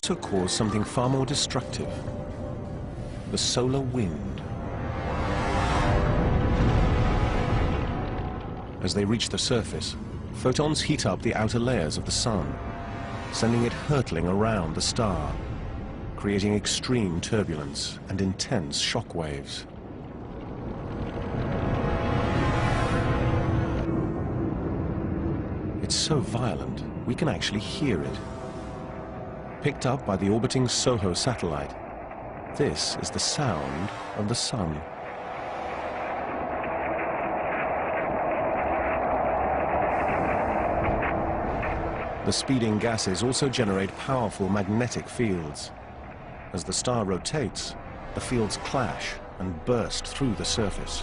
to cause something far more destructive: the solar wind. As they reach the surface, photons heat up the outer layers of the sun, sending it hurtling around the star, creating extreme turbulence and intense shock waves. It's so violent, we can actually hear it. Picked up by the orbiting SOHO satellite, this is the sound of the sun. The speeding gases also generate powerful magnetic fields. As the star rotates, the fields clash and burst through the surface.